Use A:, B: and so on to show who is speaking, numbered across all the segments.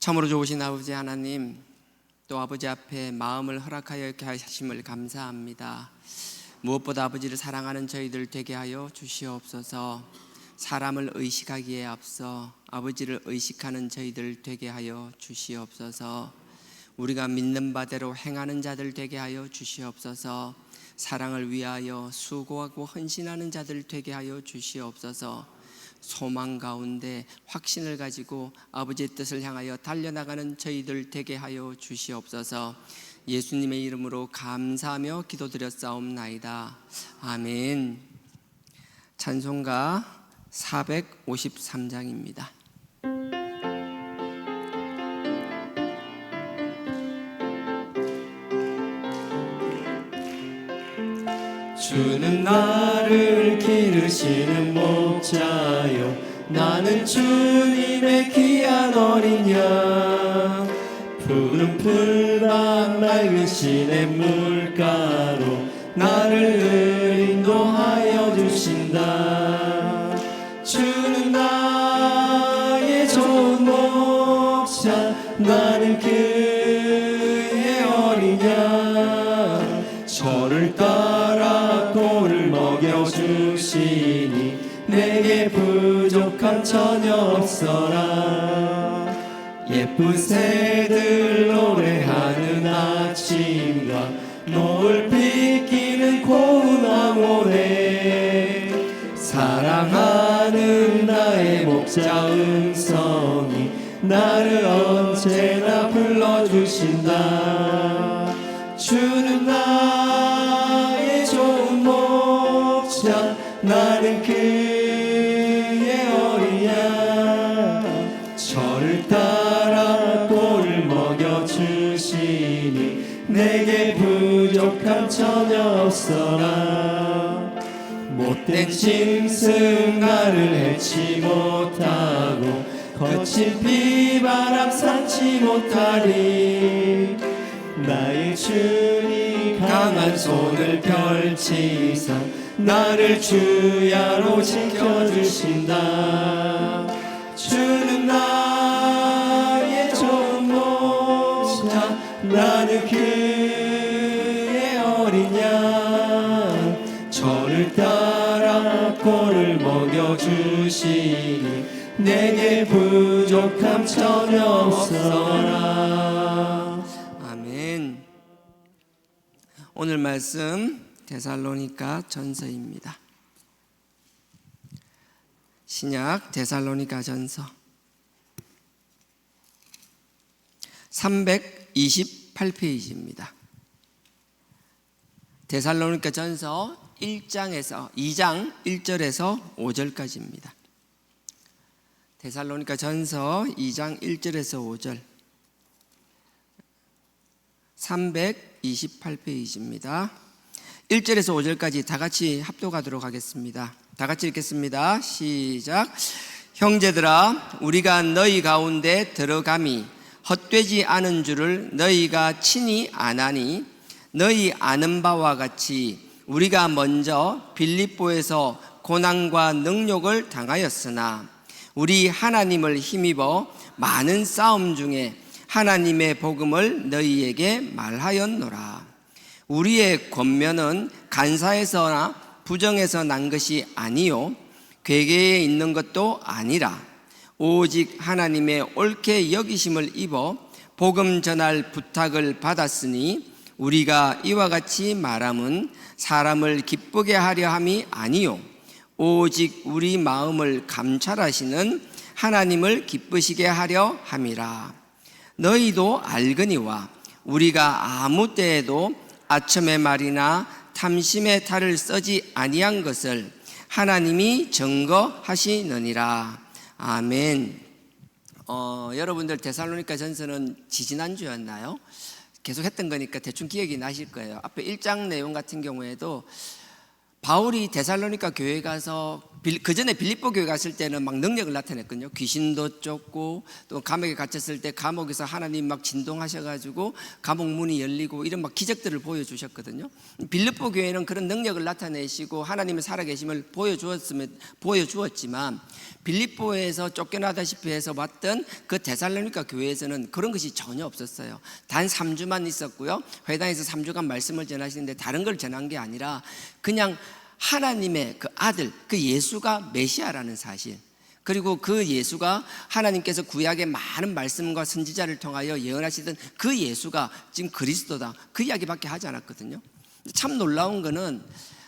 A: 참으로 좋으신 아버지 하나님, 또 아버지 앞에 마음을 허락하여 이렇게 하심을 감사합니다. 무엇보다 아버지를 사랑하는 저희들 되게 하여 주시옵소서. 사람을 의식하기에 앞서 아버지를 의식하는 저희들 되게 하여 주시옵소서. 우리가 믿는 바대로 행하는 자들 되게 하여 주시옵소서. 사랑을 위하여 수고하고 헌신하는 자들 되게 하여 주시옵소서. 소망 가운데 확신을 가지고 아버지의 뜻을 향하여 달려나가는 저희들 되게 하여 주시옵소서. 예수님의 이름으로 감사하며 기도드렸사옵나이다. 아멘. 찬송가 453장입니다.
B: 주는 나를 기르시는 목자요, 나는 주님의 귀한 어린 양. 푸른 풀밭 맑은 시냇 물가로 나를 인도하여 주신다. 주는 나의 좋은 목자, 나는 그의 어린 양. 저를 따라 꼴을 먹여주시니 내게 부족함 전혀 없어라. 예쁜 새들 노래하는 아침과 노을 비끼는 고운 암모래, 사랑하는 나의 목자 음성이 나를 언제나 불러주신다. 주는 나의 좋은 목자, 나는 그의 어린 양. 저를 따라 꼴을 먹여주시니 내게 부족함 전혀 없어라. 못된 짐승 나를 해치 못하고 거친 비바람 삼지 못하리. 나의 주님 강한 손을 펼치사 나를 주야로 지켜주신다. 주는 나의 좋은 목자, 나는 그의 어린 양. 저를 따라 꼴을 먹여주시니 내게 부족함 전혀 없어라.
A: 아멘. 오늘 말씀 데살로니가 전서입니다. 신약 데살로니가 전서 328페이지입니다. 데살로니가 전서 1장 1절에서 5절까지입니다. 데살로니가 전서 2장 1절에서 5절 328페이지입니다. 1절에서 5절까지 다 같이 합독하도록 하겠습니다. 다 같이 읽겠습니다. 시작. 형제들아, 우리가 너희 가운데 들어감이 헛되지 않은 줄을 너희가 친히 아나니, 너희 아는 바와 같이 우리가 먼저 빌립보에서 고난과 능욕을 당하였으나 우리 하나님을 힘입어 많은 싸움 중에 하나님의 복음을 너희에게 말하였노라. 우리의 권면은 간사에서나 부정에서 난 것이 아니요 괴계에 있는 것도 아니라 오직 하나님의 옳게 여기심을 입어 복음 전할 부탁을 받았으니 우리가 이와 같이 말함은 사람을 기쁘게 하려 함이 아니요 오직 우리 마음을 감찰하시는 하나님을 기쁘시게 하려 함이라. 너희도 알거니와 우리가 아무 때에도 아첨의 말이나 탐심의 탈을 쓰지 아니한 것을 하나님이 증거하시느니라. 아멘. 여러분들 데살로니가 전서는 지지난주였나요? 계속 했던 거니까 대충 기억이 나실 거예요. 앞에 1장 내용 같은 경우에도 바울이 데살로니가 교회에 가서 그 전에 빌립보 교회 갔을 때는 막 능력을 나타냈거든요. 귀신도 쫓고 또 감옥에 갇혔을 때 감옥에서 하나님 막 진동하셔가지고 감옥 문이 열리고 이런 막 기적들을 보여주셨거든요. 빌립보 교회는 그런 능력을 나타내시고 하나님의 살아계심을 보여주었지만 빌립보에서 쫓겨나다시피 해서 왔던 그 데살로니가 교회에서는 그런 것이 전혀 없었어요. 단 3주만 있었고요. 회당에서 3주간 말씀을 전하시는데 다른 걸 전한 게 아니라 그냥 하나님의 그 아들, 그 예수가 메시아라는 사실, 그리고 그 예수가 하나님께서 구약의 많은 말씀과 선지자를 통하여 예언하시던 그 예수가 지금 그리스도다, 그 이야기밖에 하지 않았거든요. 참 놀라운 거는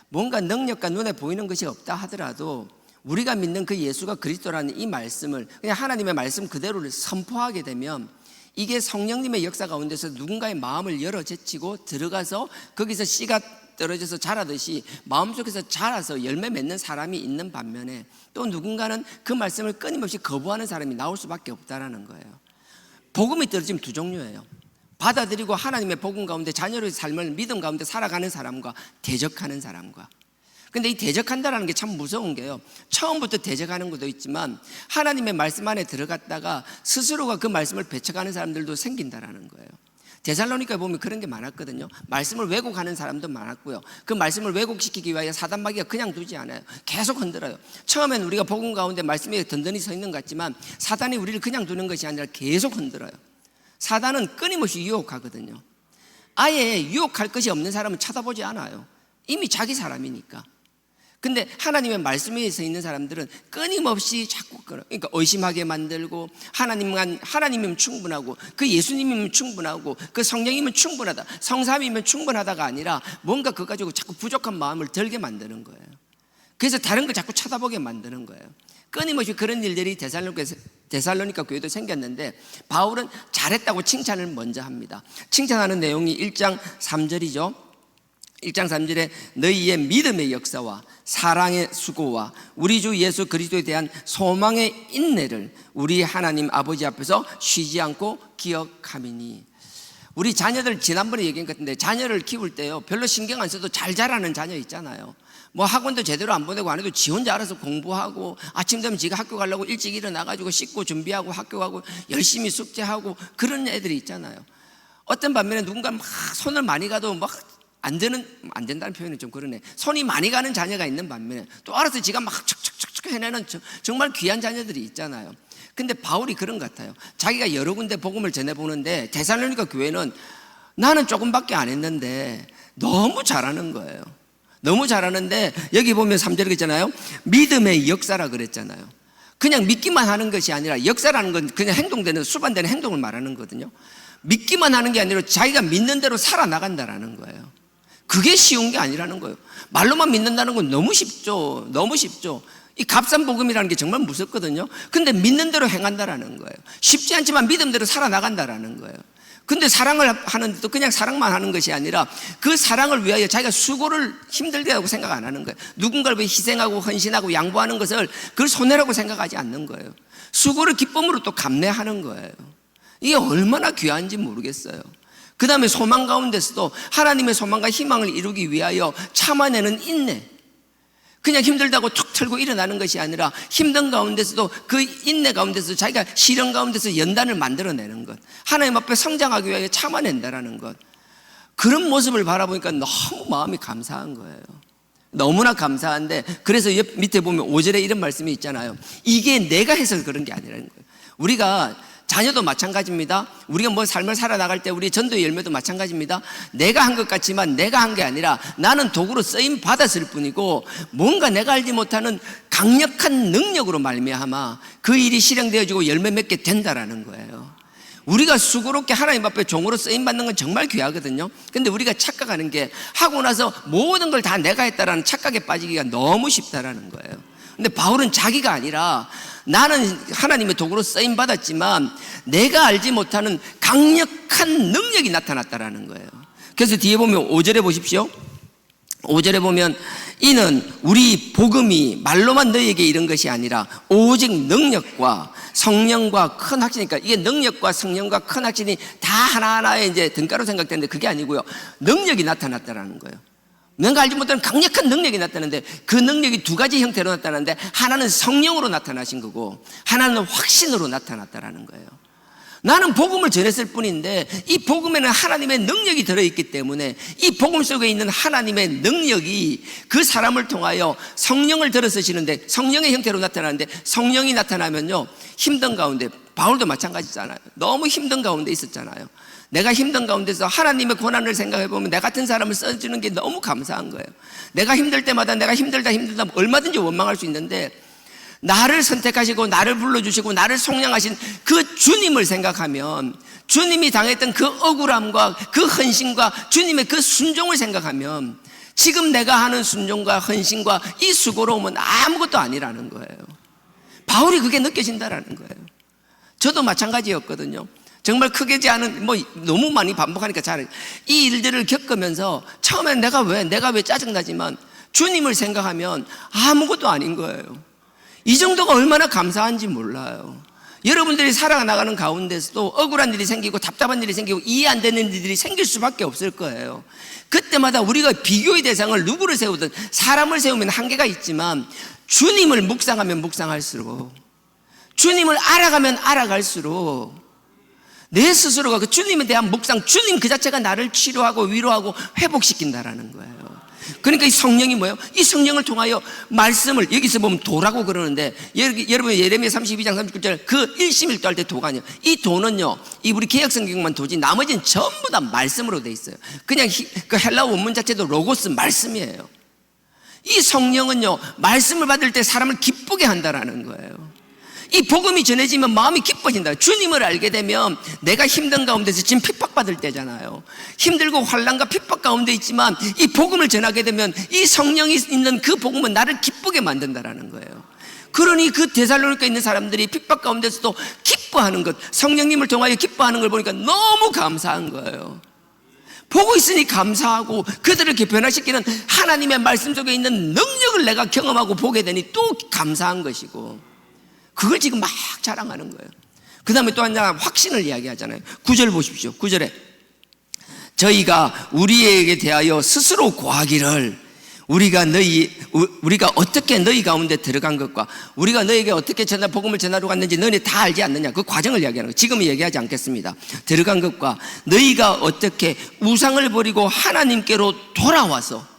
A: 뭔가 능력과 눈에 보이는 것이 없다 하더라도 우리가 믿는 그 예수가 그리스도라는 이 말씀을 그냥 하나님의 말씀 그대로를 선포하게 되면 이게 성령님의 역사 가운데서 누군가의 마음을 열어 제치고 들어가서 거기서 씨가 떨어져서 자라듯이 마음속에서 자라서 열매 맺는 사람이 있는 반면에 또 누군가는 그 말씀을 끊임없이 거부하는 사람이 나올 수밖에 없다라는 거예요. 복음이 떨어지면 두 종류예요. 받아들이고 하나님의 복음 가운데 자녀의 삶을 믿음 가운데 살아가는 사람과 대적하는 사람과. 근데 이 대적한다는 게 참 무서운 게요, 처음부터 대적하는 것도 있지만 하나님의 말씀 안에 들어갔다가 스스로가 그 말씀을 배척하는 사람들도 생긴다라는 거예요. 데살로니가에 보면 그런 게 많았거든요. 말씀을 왜곡하는 사람도 많았고요. 그 말씀을 왜곡시키기 위하여 사단마귀가 그냥 두지 않아요. 계속 흔들어요. 처음엔 우리가 복음 가운데 말씀에 든든히 서 있는 것 같지만 사단이 우리를 그냥 두는 것이 아니라 계속 흔들어요. 사단은 끊임없이 유혹하거든요. 아예 유혹할 것이 없는 사람은 쳐다보지 않아요. 이미 자기 사람이니까. 근데 하나님의 말씀 위에 서 있는 사람들은 끊임없이 자꾸 그러니까 의심하게 만들고 하나님이면 충분하고 그 예수님이면 충분하고 그 성령이면 충분하다, 성삼이면 충분하다가 아니라 뭔가 그거 가지고 자꾸 부족한 마음을 들게 만드는 거예요. 그래서 다른 걸 자꾸 쳐다보게 만드는 거예요. 끊임없이 그런 일들이 데살로니가 교회도 생겼는데 바울은 잘했다고 칭찬을 먼저 합니다. 칭찬하는 내용이 1장 3절이죠 1장 3절에 너희의 믿음의 역사와 사랑의 수고와 우리 주 예수 그리스도에 대한 소망의 인내를 우리 하나님 아버지 앞에서 쉬지 않고 기억하미니. 우리 자녀들 지난번에 얘기한 것 같은데 자녀를 키울 때요 별로 신경 안 써도 잘 자라는 자녀 있잖아요. 뭐 학원도 제대로 안 보내고 안 해도 지 혼자 알아서 공부하고 아침 되면 지가 학교 가려고 일찍 일어나가지고 씻고 준비하고 학교 가고 열심히 숙제하고 그런 애들이 있잖아요. 어떤 반면에 누군가 막 손을 많이 가도 막 안 된다는 표현은 좀 그러네. 손이 많이 가는 자녀가 있는 반면에 또 알아서 지가 막 척척척척 해내는 정말 귀한 자녀들이 있잖아요. 근데 바울이 그런 것 같아요. 자기가 여러 군데 복음을 전해보는데 데살로니가 교회는 나는 조금밖에 안 했는데 너무 잘하는 거예요. 너무 잘하는데 여기 보면 3절에 있잖아요. 믿음의 역사라 그랬잖아요. 그냥 믿기만 하는 것이 아니라 역사라는 건 그냥 행동되는 수반되는 행동을 말하는 거거든요. 믿기만 하는 게 아니라 자기가 믿는 대로 살아나간다라는 거예요. 그게 쉬운 게 아니라는 거예요. 말로만 믿는다는 건 너무 쉽죠. 너무 쉽죠. 이 값싼 복음이라는 게 정말 무섭거든요. 근데 믿는 대로 행한다라는 거예요. 쉽지 않지만 믿음대로 살아나간다라는 거예요. 근데 사랑을 하는데도 그냥 사랑만 하는 것이 아니라 그 사랑을 위하여 자기가 수고를 힘들게 하고 생각 안 하는 거예요. 누군가를 위해 희생하고 헌신하고 양보하는 것을 그걸 손해라고 생각하지 않는 거예요. 수고를 기쁨으로 또 감내하는 거예요. 이게 얼마나 귀한지 모르겠어요. 그 다음에 소망 가운데서도 하나님의 소망과 희망을 이루기 위하여 참아내는 인내. 그냥 힘들다고 툭 털고 일어나는 것이 아니라 힘든 가운데서도 그 인내 가운데서 자기가 시련 가운데서 연단을 만들어내는 것, 하나님 앞에 성장하기 위하여 참아낸다라는 것, 그런 모습을 바라보니까 너무 마음이 감사한 거예요. 너무나 감사한데 그래서 옆 밑에 보면 5절에 이런 말씀이 있잖아요. 이게 내가 해서 그런 게 아니라는 거예요. 우리가 자녀도 마찬가지입니다. 우리가 뭐 삶을 살아나갈 때 우리 전도의 열매도 마찬가지입니다. 내가 한 것 같지만 내가 한 게 아니라 나는 도구로 쓰임 받았을 뿐이고 뭔가 내가 알지 못하는 강력한 능력으로 말미암아 그 일이 실행되어지고 열매 맺게 된다라는 거예요. 우리가 수고롭게 하나님 앞에 종으로 쓰임 받는 건 정말 귀하거든요. 근데 우리가 착각하는 게 하고 나서 모든 걸 다 내가 했다라는 착각에 빠지기가 너무 쉽다라는 거예요. 근데 바울은 자기가 아니라 나는 하나님의 도구로 쓰임 받았지만 내가 알지 못하는 강력한 능력이 나타났다라는 거예요. 그래서 뒤에 보면 5절에 보십시오. 5절에 보면 이는 우리 복음이 말로만 너희에게 이른 것이 아니라 오직 능력과 성령과 큰 확신이니까 이게 능력과 성령과 큰 확신이 다 하나하나의 이제 등가로 생각되는데 그게 아니고요. 능력이 나타났다라는 거예요. 내가 알지 못하는 강력한 능력이 나타나는데 그 능력이 두 가지 형태로 나타나는데 하나는 성령으로 나타나신 거고 하나는 확신으로 나타났다라는 거예요. 나는 복음을 전했을 뿐인데 이 복음에는 하나님의 능력이 들어있기 때문에 이 복음 속에 있는 하나님의 능력이 그 사람을 통하여 성령을 들어 쓰시는데 성령의 형태로 나타나는데 성령이 나타나면요 힘든 가운데 바울도 마찬가지잖아요. 너무 힘든 가운데 있었잖아요. 내가 힘든 가운데서 하나님의 고난을 생각해보면 내 같은 사람을 써주는 게 너무 감사한 거예요. 내가 힘들 때마다 내가 힘들다 얼마든지 원망할 수 있는데 나를 선택하시고 나를 불러주시고 나를 속량하신 그 주님을 생각하면 주님이 당했던 그 억울함과 그 헌신과 주님의 그 순종을 생각하면 지금 내가 하는 순종과 헌신과 이 수고로움은 아무것도 아니라는 거예요. 바울이 그게 느껴진다라는 거예요. 저도 마찬가지였거든요. 정말 크게지 않은 너무 많이 반복하니까 잘 이 일들을 겪으면서 처음엔 내가 왜 짜증나지만 주님을 생각하면 아무것도 아닌 거예요. 이 정도가 얼마나 감사한지 몰라요. 여러분들이 살아나가는 가운데서도 억울한 일이 생기고 답답한 일이 생기고 이해 안 되는 일들이 생길 수밖에 없을 거예요. 그때마다 우리가 비교의 대상을 누구를 세우든 사람을 세우면 한계가 있지만 주님을 묵상하면 묵상할수록 주님을 알아가면 알아갈수록 내 스스로가 그 주님에 대한 묵상, 주님 그 자체가 나를 치료하고 위로하고 회복시킨다라는 거예요. 그러니까 이 성령이 뭐예요? 이 성령을 통하여 말씀을 여기서 보면 도라고 그러는데 여러분 예레미야 32장 39절 그 일심일도 할 때 도가 아니에요. 이 도는요 이 우리 개역성경만 도지 나머지는 전부 다 말씀으로 돼 있어요. 그냥 그 헬라어 원문 자체도 로고스 말씀이에요. 이 성령은요 말씀을 받을 때 사람을 기쁘게 한다라는 거예요. 이 복음이 전해지면 마음이 기뻐진다. 주님을 알게 되면 내가 힘든 가운데서 지금 핍박받을 때잖아요. 힘들고 환난과 핍박 가운데 있지만 이 복음을 전하게 되면 이 성령이 있는 그 복음은 나를 기쁘게 만든다라는 거예요. 그러니 그 데살로니가에 있는 사람들이 핍박 가운데서도 기뻐하는 것, 성령님을 통하여 기뻐하는 걸 보니까 너무 감사한 거예요. 보고 있으니 감사하고 그들을 변화시키는 하나님의 말씀 속에 있는 능력을 내가 경험하고 보게 되니 또 감사한 것이고 그걸 지금 막 자랑하는 거예요. 그 다음에 또 하나 확신을 이야기하잖아요. 9절 보십시오. 9절에 저희가 우리에게 대하여 스스로 고하기를 우리가 어떻게 너희 가운데 들어간 것과 우리가 너에게 어떻게 복음을 전하러 갔는지 너희 다 알지 않느냐 그 과정을 이야기하는 거예요. 지금은 얘기하지 않겠습니다. 들어간 것과 너희가 어떻게 우상을 버리고 하나님께로 돌아와서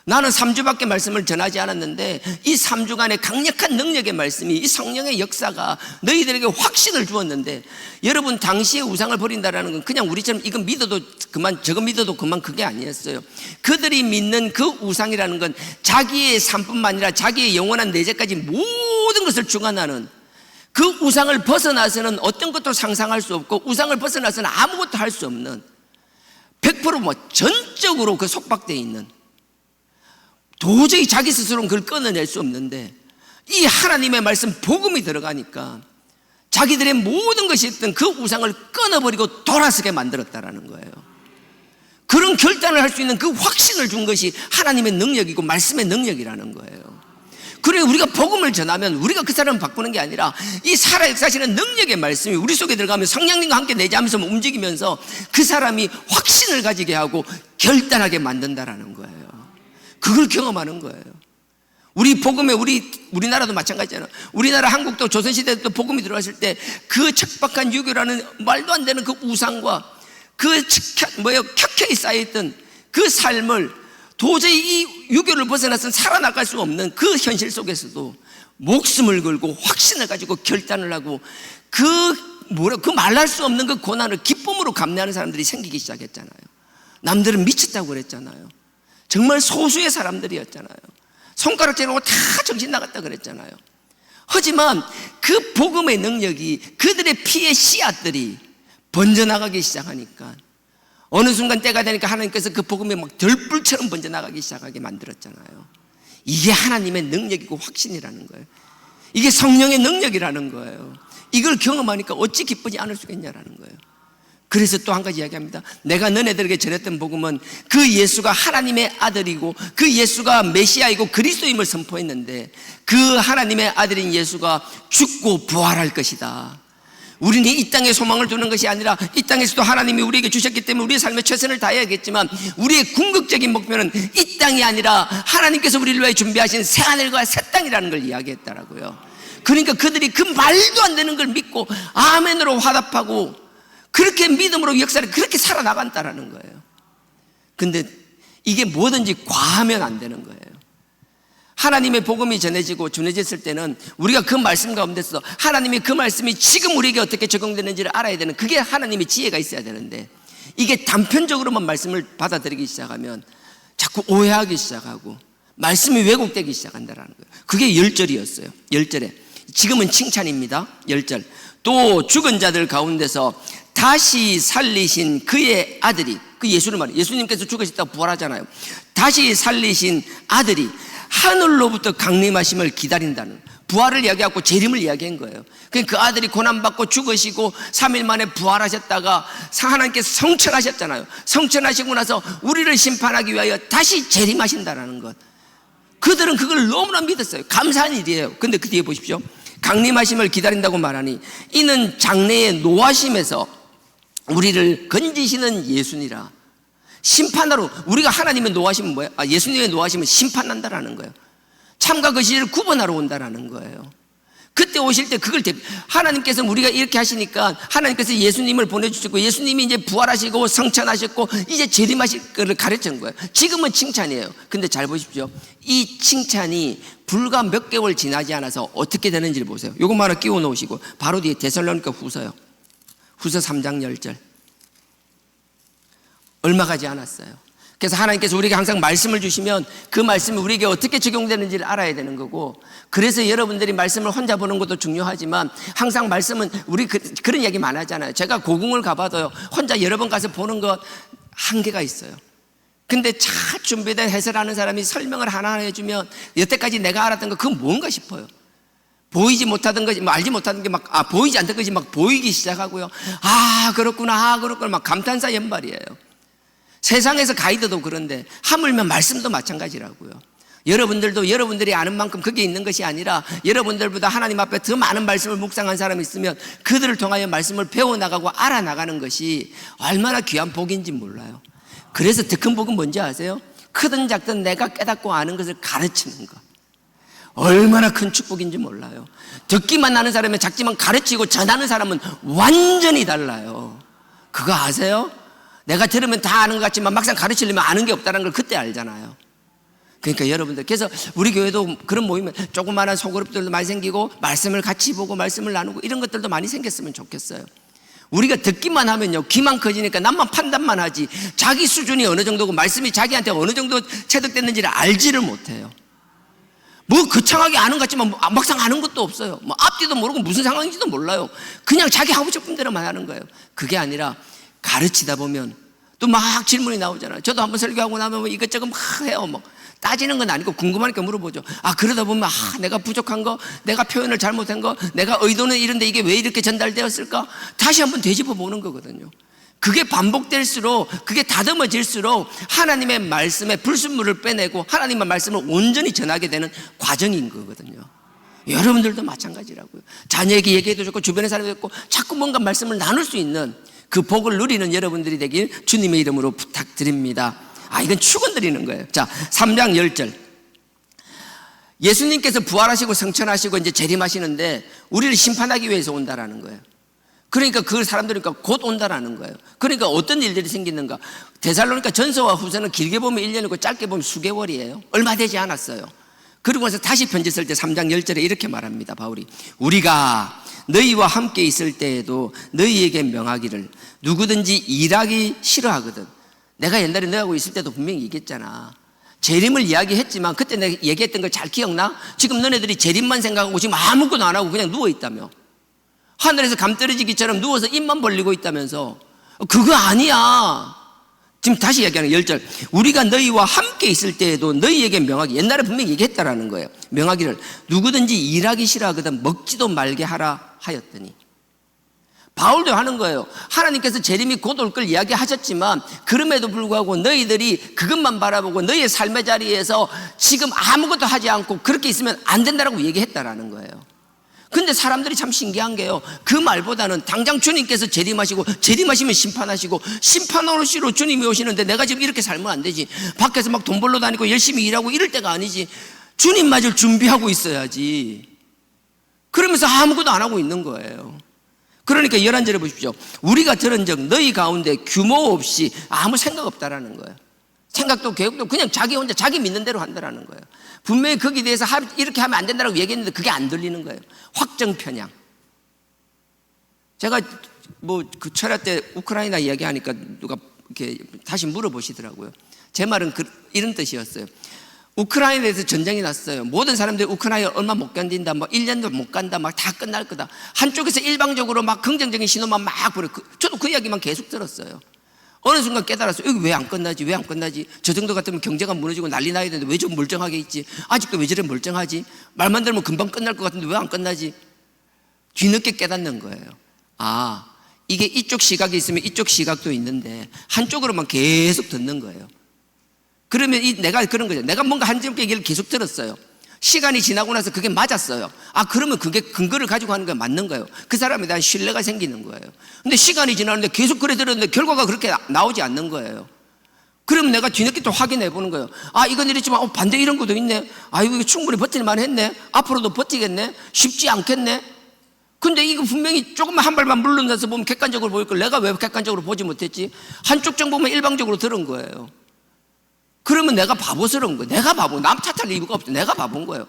A: 나는 3주밖에 말씀을 전하지 않았는데 이 3주간의 강력한 능력의 말씀이 이 성령의 역사가 너희들에게 확신을 주었는데 여러분 당시에 우상을 버린다라는 건 그냥 우리처럼 이건 믿어도 그만 저거 믿어도 그만 그게 아니었어요. 그들이 믿는 그 우상이라는 건 자기의 삶뿐만 아니라 자기의 영원한 내재까지 모든 것을 주관하는 그 우상을 벗어나서는 어떤 것도 상상할 수 없고 우상을 벗어나서는 아무것도 할 수 없는 100% 전적으로 그 속박되어 있는 도저히 자기 스스로는 그걸 끊어낼 수 없는데 이 하나님의 말씀 복음이 들어가니까 자기들의 모든 것이 있던 그 우상을 끊어버리고 돌아서게 만들었다라는 거예요. 그런 결단을 할 수 있는 그 확신을 준 것이 하나님의 능력이고 말씀의 능력이라는 거예요. 그래 우리가 복음을 전하면 우리가 그 사람을 바꾸는 게 아니라 이 살아 역사하시는 능력의 말씀이 우리 속에 들어가면 성령님과 함께 내재하면서 움직이면서 그 사람이 확신을 가지게 하고 결단하게 만든다라는 거예요. 그걸 경험하는 거예요. 우리 복음에 우리나라도 마찬가지잖아요. 우리나라 한국도 조선시대 때 복음이 들어왔을 때 그 척박한 유교라는 말도 안 되는 그 우상과 그 켜켜이 쌓여있던 그 삶을 도저히 이 유교를 벗어나서 살아나갈 수 없는 그 현실 속에서도 목숨을 걸고 확신을 가지고 결단을 하고 그 말할 수 없는 그 고난을 기쁨으로 감내하는 사람들이 생기기 시작했잖아요. 남들은 미쳤다고 그랬잖아요. 정말 소수의 사람들이었잖아요. 손가락 재놓고 다 정신 나갔다 그랬잖아요. 하지만 그 복음의 능력이 그들의 피의 씨앗들이 번져나가기 시작하니까 어느 순간 때가 되니까 하나님께서 그 복음이 막 들불처럼 번져나가기 시작하게 만들었잖아요. 이게 하나님의 능력이고 확신이라는 거예요. 이게 성령의 능력이라는 거예요. 이걸 경험하니까 어찌 기쁘지 않을 수가 있냐라는 거예요. 그래서 또 한 가지 이야기합니다. 내가 너네들에게 전했던 복음은 그 예수가 하나님의 아들이고 그 예수가 메시아이고 그리스도임을 선포했는데 그 하나님의 아들인 예수가 죽고 부활할 것이다. 우리는 이 땅에 소망을 두는 것이 아니라 이 땅에서도 하나님이 우리에게 주셨기 때문에 우리의 삶에 최선을 다해야겠지만 우리의 궁극적인 목표는 이 땅이 아니라 하나님께서 우리를 위해 준비하신 새하늘과 새 땅이라는 걸 이야기했더라고요. 그러니까 그들이 그 말도 안 되는 걸 믿고 아멘으로 화답하고 그렇게 믿음으로 역사를 그렇게 살아나간다라는 거예요. 근데 이게 뭐든지 과하면 안 되는 거예요. 하나님의 복음이 전해지고 전해졌을 때는 우리가 그 말씀 가운데서 하나님이 그 말씀이 지금 우리에게 어떻게 적용되는지를 알아야 되는, 그게 하나님의 지혜가 있어야 되는데 이게 단편적으로만 말씀을 받아들이기 시작하면 자꾸 오해하기 시작하고 말씀이 왜곡되기 시작한다는 거예요. 그게 10절이었어요. 10절에 지금은 칭찬입니다. 10절 또 죽은 자들 가운데서 다시 살리신 그의 아들이, 그 예수를 말해요. 예수님께서 죽으셨다고 부활하잖아요. 다시 살리신 아들이 하늘로부터 강림하심을 기다린다는, 부활을 이야기하고 재림을 이야기한 거예요. 그 아들이 고난받고 죽으시고 3일 만에 부활하셨다가 하나님께서 성천하셨잖아요. 성천하시고 나서 우리를 심판하기 위하여 다시 재림하신다는 것, 그들은 그걸 너무나 믿었어요. 감사한 일이에요. 근데 그 뒤에 보십시오. 강림하심을 기다린다고 말하니 이는 장래의 노하심에서 우리를 건지시는 예수니라. 심판하러, 우리가 하나님의 노하심은 뭐예요? 예수님의 노하심은 심판한다라는 거예요. 참과 거짓을 구분하러 온다라는 거예요. 그때 오실 때 그걸 하나님께서 우리가 이렇게 하시니까 하나님께서 예수님을 보내주시고 예수님이 이제 부활하시고 성천하셨고 이제 재림하실 거를 가르치는 거예요. 지금은 칭찬이에요. 근데 잘 보십시오. 이 칭찬이 불과 몇 개월 지나지 않아서 어떻게 되는지를 보세요. 요것만 하나 끼워 놓으시고 바로 뒤에 데살로니가 후서요. 후서 3장 10절. 얼마 가지 않았어요. 그래서 하나님께서 우리에게 항상 말씀을 주시면 그 말씀이 우리에게 어떻게 적용되는지를 알아야 되는 거고, 그래서 여러분들이 말씀을 혼자 보는 것도 중요하지만 항상 말씀은 우리 그런 얘기 많이 하잖아요. 제가 고궁을 가봐도요, 혼자 여러 번 가서 보는 것 한계가 있어요. 근데 잘 준비된 해설하는 사람이 설명을 하나하나 해주면 여태까지 내가 알았던 거 그건 뭔가 싶어요. 보이지 못하던 것이, 알지 못하던 게 막, 보이지 않던 것이 막 보이기 시작하고요. 그렇구나, 그렇구나, 막 감탄사 연발이에요. 세상에서 가이드도 그런데 하물며 말씀도 마찬가지라고요. 여러분들도 여러분들이 아는 만큼 그게 있는 것이 아니라 여러분들보다 하나님 앞에 더 많은 말씀을 묵상한 사람이 있으면 그들을 통하여 말씀을 배워나가고 알아나가는 것이 얼마나 귀한 복인지 몰라요. 그래서 더 큰 복은 뭔지 아세요? 크든 작든 내가 깨닫고 아는 것을 가르치는 것, 얼마나 큰 축복인지 몰라요. 듣기만 하는 사람은 작지만 가르치고 전하는 사람은 완전히 달라요. 그거 아세요? 내가 들으면 다 아는 것 같지만 막상 가르치려면 아는 게 없다는 걸 그때 알잖아요. 그러니까 여러분들, 그래서 우리 교회도 그런 모임에 조그마한 소그룹들도 많이 생기고 말씀을 같이 보고 말씀을 나누고 이런 것들도 많이 생겼으면 좋겠어요. 우리가 듣기만 하면요, 귀만 커지니까 남만 판단만 하지 자기 수준이 어느 정도고 말씀이 자기한테 어느 정도 체득됐는지를 알지를 못해요. 뭐 거창하게 아는 것 같지만 막상 아는 것도 없어요. 뭐 앞뒤도 모르고 무슨 상황인지도 몰라요. 그냥 자기 하고 싶은 대로만 하는 거예요. 그게 아니라 가르치다 보면 또 막 질문이 나오잖아요. 저도 한번 설교하고 나면 이것저것 막 해요. 뭐 따지는 건 아니고 궁금하니까 물어보죠. 그러다 보면 내가 부족한 거, 내가 표현을 잘못한 거, 내가 의도는 이런데 이게 왜 이렇게 전달되었을까? 다시 한번 되짚어 보는 거거든요. 그게 반복될수록, 그게 다듬어질수록 하나님의 말씀에 불순물을 빼내고 하나님의 말씀을 온전히 전하게 되는 과정인 거거든요. 여러분들도 마찬가지라고요. 자녀에게 얘기해도 좋고 주변의 사람이 좋고 자꾸 뭔가 말씀을 나눌 수 있는 그 복을 누리는 여러분들이 되길 주님의 이름으로 부탁드립니다. 이건 축원드리는 거예요. 자, 3장 10절. 예수님께서 부활하시고 성천하시고 이제 재림하시는데 우리를 심판하기 위해서 온다라는 거예요. 그러니까 그 사람들이 곧 온다라는 거예요. 그러니까 어떤 일들이 생기는가? 데살로니가 전서와 후서는 길게 보면 1년이고 짧게 보면 수개월이에요. 얼마 되지 않았어요. 그리고 나서 다시 편지 쓸 때 3장 10절에 이렇게 말합니다. 바울이 우리가 너희와 함께 있을 때에도 너희에게 명하기를 누구든지 일하기 싫어하거든. 내가 옛날에 너하고 있을 때도 분명히 얘기했잖아. 재림을 이야기했지만 그때 내가 얘기했던 걸 잘 기억나? 지금 너네들이 재림만 생각하고 지금 아무것도 안 하고 그냥 누워있다며. 하늘에서 감 떨어지기처럼 누워서 입만 벌리고 있다면서. 그거 아니야. 지금 다시 이야기하는 10절. 우리가 너희와 함께 있을 때에도 너희에게 명하기, 옛날에 분명히 얘기했다라는 거예요. 명하기를 누구든지 일하기 싫어하거든 먹지도 말게 하라 하였더니. 바울도 하는 거예요. 하나님께서 재림이 곧 올 걸 이야기하셨지만 그럼에도 불구하고 너희들이 그것만 바라보고 너희의 삶의 자리에서 지금 아무것도 하지 않고 그렇게 있으면 안 된다라고 얘기했다라는 거예요. 근데 사람들이 참 신기한 게요, 그 말보다는 당장 주님께서 재림하시고, 재림하시면 심판하시고, 심판으로 주님이 오시는데 내가 지금 이렇게 살면 안 되지, 밖에서 막 돈 벌러 다니고 열심히 일하고 이럴 때가 아니지, 주님 맞을 준비하고 있어야지. 그러면서 아무것도 안 하고 있는 거예요. 그러니까 11절에 보십시오. 우리가 들은즉 너희 가운데 규모 없이 아무 생각 없다라는 거예요. 생각도 계획도 그냥 자기 혼자 자기 믿는 대로 한다라는 거예요. 분명히 거기에 대해서 이렇게 하면 안 된다고 얘기했는데 그게 안 들리는 거예요. 확정 편향. 제가 뭐 그 철야 때 우크라이나 이야기하니까 누가 이렇게 다시 물어보시더라고요. 제 말은 이런 뜻이었어요. 우크라이나에서 전쟁이 났어요. 모든 사람들이 우크라이나 얼마 못 견딘다, 뭐 1년도 못 간다, 막 다 끝날 거다. 한쪽에서 일방적으로 막 긍정적인 신호만 막 보내. 저도 그 이야기만 계속 들었어요. 어느 순간 깨달았어요. 여기 왜 안 끝나지? 왜 안 끝나지? 저 정도 같으면 경제가 무너지고 난리 나야 되는데 왜 좀 멀쩡하게 있지? 아직도 왜 저래 멀쩡하지? 말만 들으면 금방 끝날 것 같은데 왜 안 끝나지? 뒤늦게 깨닫는 거예요. 아, 이게 이쪽 시각이 있으면 이쪽 시각도 있는데 한쪽으로만 계속 듣는 거예요. 그러면 내가 그런 거죠. 내가 뭔가 한쪽 얘기를 계속 들었어요. 시간이 지나고 나서 그게 맞았어요. 아, 그러면 그게 근거를 가지고 하는 게 맞는 거예요. 그 사람에 대한 신뢰가 생기는 거예요. 근데 시간이 지나는데 계속 그래 들었는데 결과가 그렇게 나오지 않는 거예요. 그러면 내가 뒤늦게 또 확인해 보는 거예요. 아, 이건 이랬지만 반대 이런 것도 있네. 아, 이거 충분히 버틸만 했네. 앞으로도 버티겠네. 쉽지 않겠네. 근데 이거 분명히 조금만 한 발만 물러나서 보면 객관적으로 보일 걸 내가 왜 객관적으로 보지 못했지? 한쪽 정보만 일방적으로 들은 거예요. 그러면 내가 바보스러운 거예요. 내가 바보. 남 탓할 이유가 없어. 내가 바본 거예요.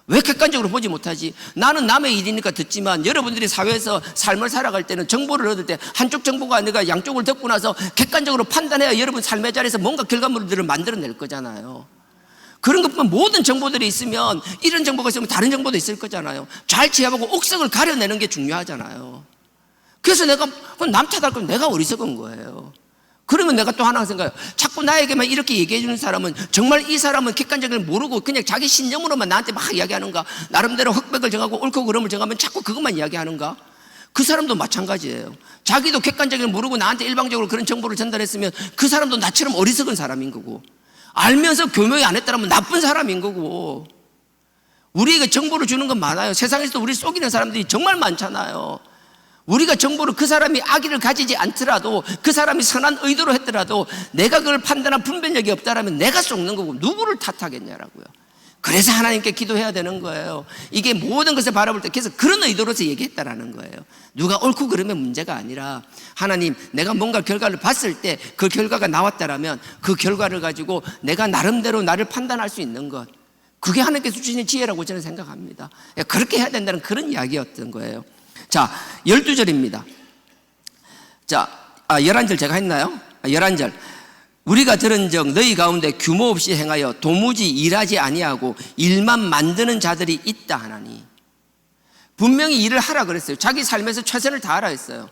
A: 왜 객관적으로 보지 못하지? 나는 남의 일이니까 듣지만 여러분들이 사회에서 삶을 살아갈 때는 정보를 얻을 때 한쪽 정보가 아니라 양쪽을 듣고 나서 객관적으로 판단해야 여러분 삶의 자리에서 뭔가 결과물들을 만들어낼 거잖아요. 그런 것뿐만 모든 정보들이 있으면 이런 정보가 있으면 다른 정보도 있을 거잖아요. 잘 취합하고 옥석을 가려내는 게 중요하잖아요. 그래서 내가 남 탓할 거면 내가 어리석은 거예요. 그러면 내가 또 하나 생각해요. 자꾸 나에게만 이렇게 얘기해 주는 사람은 정말 이 사람은 객관적으로 모르고 그냥 자기 신념으로만 나한테 막 이야기하는가? 나름대로 흑백을 정하고 옳고 그름을 정하면 자꾸 그것만 이야기하는가? 그 사람도 마찬가지예요. 자기도 객관적으로 모르고 나한테 일방적으로 그런 정보를 전달했으면 그 사람도 나처럼 어리석은 사람인 거고, 알면서 교묘히 안 했다면 나쁜 사람인 거고. 우리에게 정보를 주는 건 많아요. 세상에서도 우리 속이는 사람들이 정말 많잖아요. 우리가 정보를 그 사람이 악의를 가지지 않더라도, 그 사람이 선한 의도로 했더라도 내가 그걸 판단한 분별력이 없다라면 내가 속는 거고 누구를 탓하겠냐라고요. 그래서 하나님께 기도해야 되는 거예요. 이게 모든 것을 바라볼 때 계속 그런 의도로서 얘기했다라는 거예요. 누가 옳고 그르면 문제가 아니라, 하나님, 내가 뭔가 결과를 봤을 때 그 결과가 나왔다라면 그 결과를 가지고 내가 나름대로 나를 판단할 수 있는 것, 그게 하나님께서 주시는 지혜라고 저는 생각합니다. 그렇게 해야 된다는 그런 이야기였던 거예요. 자, 12절입니다. 자, 11절 제가 했나요? 11절. 우리가 들은즉 너희 가운데 규모 없이 행하여 도무지 일하지 아니하고 일만 만드는 자들이 있다 하나니. 분명히 일을 하라 그랬어요. 자기 삶에서 최선을 다하라 했어요.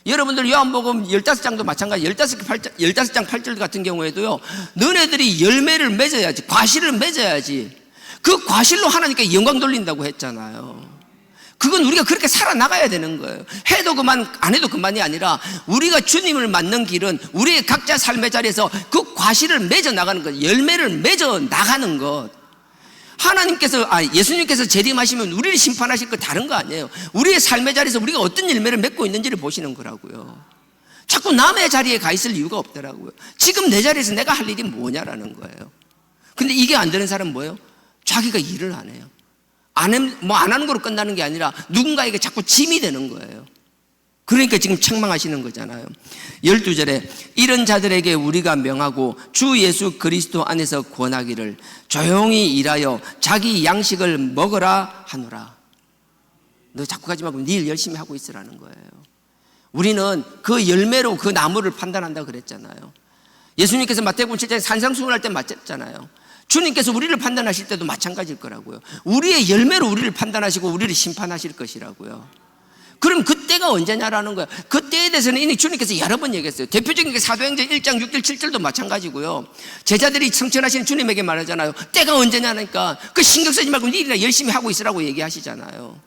A: 여러분들 요한복음 15장도 마찬가지. 15장 8절 같은 경우에도요, 너네들이 열매를 맺어야지, 과실을 맺어야지, 그 과실로 하나님께 영광 돌린다고 했잖아요. 그건 우리가 그렇게 살아나가야 되는 거예요. 해도 그만, 안 해도 그만이 아니라 우리가 주님을 만난 길은 우리의 각자 삶의 자리에서 그 과실을 맺어 나가는 것, 열매를 맺어 나가는 것. 하나님께서, 예수님께서 재림하시면 우리를 심판하실 거 다른 거 아니에요. 우리의 삶의 자리에서 우리가 어떤 열매를 맺고 있는지를 보시는 거라고요. 자꾸 남의 자리에 가 있을 이유가 없더라고요. 지금 내 자리에서 내가 할 일이 뭐냐라는 거예요. 근데 이게 안 되는 사람은 뭐예요? 자기가 일을 안 해요. 안 하는 거로 끝나는 게 아니라 누군가에게 자꾸 짐이 되는 거예요. 그러니까 지금 책망하시는 거잖아요. 12절에 이런 자들에게 우리가 명하고 주 예수 그리스도 안에서 권하기를 조용히 일하여 자기 양식을 먹으라 하노라. 너 자꾸 가지 말고 네 일 열심히 하고 있으라는 거예요. 우리는 그 열매로 그 나무를 판단한다고 그랬잖아요. 예수님께서 마태복음 7장에 산상수훈할 때 맞았잖아요. 주님께서 우리를 판단하실 때도 마찬가지일 거라고요. 우리의 열매로 우리를 판단하시고 우리를 심판하실 것이라고요. 그럼 그때가 언제냐라는 거예요. 그때에 대해서는 이미 주님께서 여러 번 얘기했어요. 대표적인 게 사도행전 1장 6절 7절도 마찬가지고요. 제자들이 성천하시는 주님에게 말하잖아요. 때가 언제냐니까 그 신경 쓰지 말고 네 일이나 열심히 하고 있으라고 얘기하시잖아요.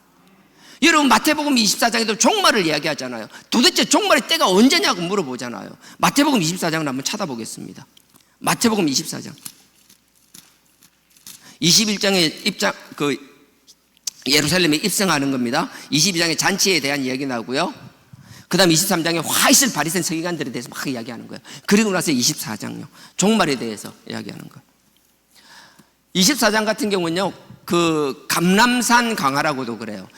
A: 여러분 마태복음 24장에도 종말을 이야기하잖아요. 도대체 종말의 때가 언제냐고 물어보잖아요. 마태복음 24장을 한번 찾아보겠습니다. 마태복음 24장 21장의 예루살렘에 입성하는 겁니다. 22장에 잔치에 대한 이야기 나오고요. 그 다음 23장에 화 있을 바리새인 서기관들에 대해서 막 이야기하는 거예요. 그리고 나서 24장요. 종말에 대해서 이야기하는 거예요. 24장 같은 경우는요, 그 감람산 강화라고도 그래요.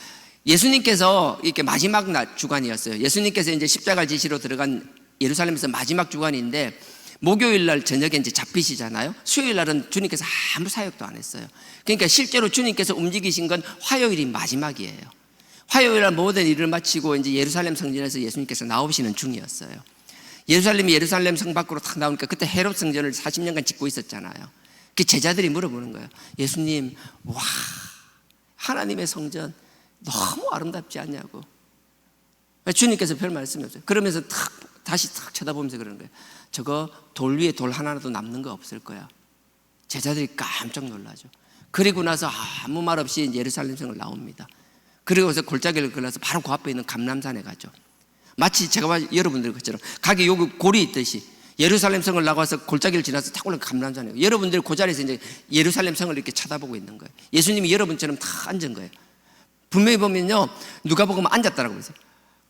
A: 예수님께서 이렇게 마지막 날 주간이었어요. 예수님께서 이제 십자가를 지시러 들어간 예루살렘에서 마지막 주간인데, 목요일 날 저녁에 이제 잡히시잖아요. 수요일 날은 주님께서 아무 사역도 안 했어요. 그러니까 실제로 주님께서 움직이신 건 화요일이 마지막이에요. 화요일 날 모든 일을 마치고 이제 예루살렘 성전에서 예수님께서 나오시는 중이었어요. 예루살em 성 밖으로 탁 나오니까 그때 헤롯 성전을 40년간 짓고 있었잖아요. 그 제자들이 물어보는 거예요. 예수님, 와, 하나님의 성전 너무 아름답지 않냐고. 주님께서 별 말씀이 없어요. 그러면서 다시 탁 쳐다보면서 그러는 거예요. 저거 돌 위에 돌 하나라도 남는 거 없을 거야. 제자들이 깜짝 놀라죠. 그리고 나서 아무 말 없이 예루살렘 성을 나옵니다. 그리고서 골짜기를 걸어서 바로 그 앞에 있는 감람산에 가죠. 마치 제가 여러분들 것처럼 가게 여기 골이 있듯이 예루살렘 성을 나가서 골짜기를 지나서 탁 올라가 감람산에, 여러분들이 그 자리에서 이제 예루살렘 성을 이렇게 쳐다보고 있는 거예요. 예수님이 여러분처럼 다 앉은 거예요. 분명히 보면요, 누가 보면 앉았다라고 그러세요.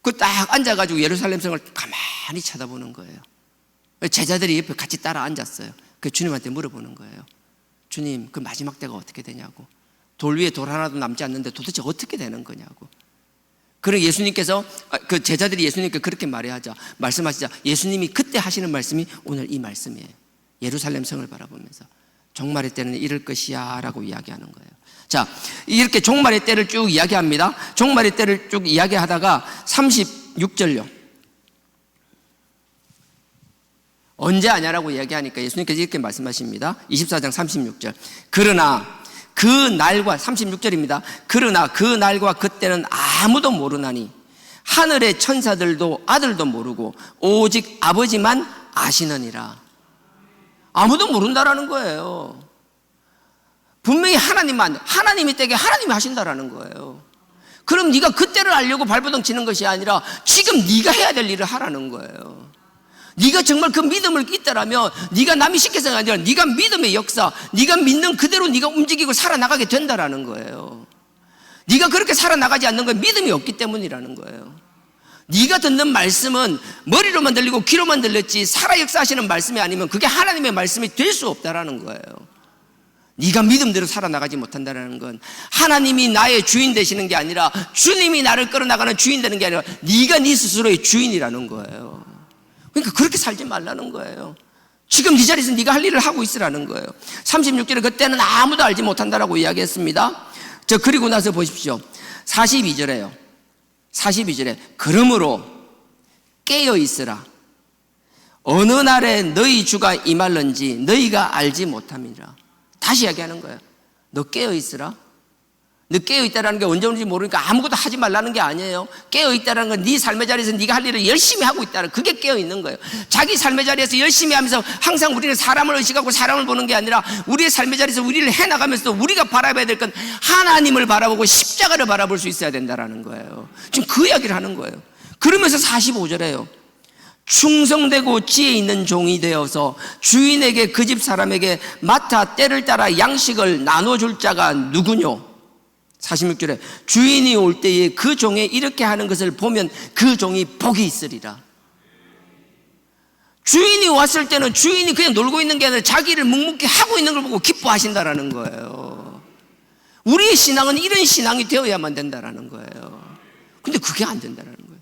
A: 그 딱 앉아가지고 예루살렘 성을 가만히 쳐다보는 거예요. 제자들이 옆에 같이 따라 앉았어요. 그 주님한테 물어보는 거예요. 주님, 그 마지막 때가 어떻게 되냐고. 돌 위에 돌 하나도 남지 않는데 도대체 어떻게 되는 거냐고. 그리고 예수님께서, 그 제자들이 예수님께 그렇게 말씀하시자 예수님이 그때 하시는 말씀이 오늘 이 말씀이에요. 예루살렘 성을 바라보면서 종말의 때는 이럴 것이야 라고 이야기하는 거예요. 자, 이렇게 종말의 때를 쭉 이야기합니다. 종말의 때를 쭉 이야기하다가 36절요. 언제 하냐라고 이야기하니까 예수님께서 이렇게 말씀하십니다. 24장 36절. 그러나 그 날과, 36절입니다. 그러나 그 날과 그때는 아무도 모르나니 하늘의 천사들도 아들도 모르고 오직 아버지만 아시느니라. 아무도 모른다라는 거예요. 분명히 하나님이 때게 하나님이 하신다라는 거예요. 그럼 네가 그때를 알려고 발버둥 치는 것이 아니라 지금 네가 해야 될 일을 하라는 거예요. 네가 정말 그 믿음을 있다라면 네가 남이 시켜서가 아니라 네가 믿음의 역사, 네가 믿는 그대로 네가 움직이고 살아나가게 된다라는 거예요. 네가 그렇게 살아나가지 않는 건 믿음이 없기 때문이라는 거예요. 네가 듣는 말씀은 머리로만 들리고 귀로만 들렸지 살아 역사하시는 말씀이 아니면 그게 하나님의 말씀이 될 수 없다라는 거예요. 네가 믿음대로 살아나가지 못한다는 건 하나님이 나의 주인 되시는 게 아니라 주님이 나를 끌어나가는 주인 되는 게 아니라 네가 네 스스로의 주인이라는 거예요. 그러니까 그렇게 살지 말라는 거예요. 지금 네 자리에서 네가 할 일을 하고 있으라는 거예요. 36절에 그때는 아무도 알지 못한다라고 이야기했습니다. 그리고 나서 보십시오. 42절에요. 42절에 그러므로 깨어 있으라. 어느 날에 너희 주가 임할는지 너희가 알지 못함이라. 다시 이야기하는 거예요. 너 깨어 있으라. 너 깨어 있다라는 게 언제 오는지 모르니까 아무것도 하지 말라는 게 아니에요. 깨어 있다라는 건 네 삶의 자리에서 네가 할 일을 열심히 하고 있다는, 그게 깨어 있는 거예요. 자기 삶의 자리에서 열심히 하면서 항상 우리는 사람을 의식하고 사람을 보는 게 아니라 우리의 삶의 자리에서 우리를 해나가면서 우리가 바라봐야 될 건 하나님을 바라보고 십자가를 바라볼 수 있어야 된다라는 거예요. 지금 그 이야기를 하는 거예요. 그러면서 45절에요. 충성되고 지혜 있는 종이 되어서 주인에게 그 집 사람에게 맡아 때를 따라 양식을 나눠줄 자가 누구뇨? 46절에 주인이 올 때에 그 종이 이렇게 하는 것을 보면 그 종이 복이 있으리라. 주인이 왔을 때는 주인이 그냥 놀고 있는 게 아니라 자기를 묵묵히 하고 있는 걸 보고 기뻐하신다라는 거예요. 우리의 신앙은 이런 신앙이 되어야만 된다라는 거예요. 근데 그게 안 된다라는 거예요.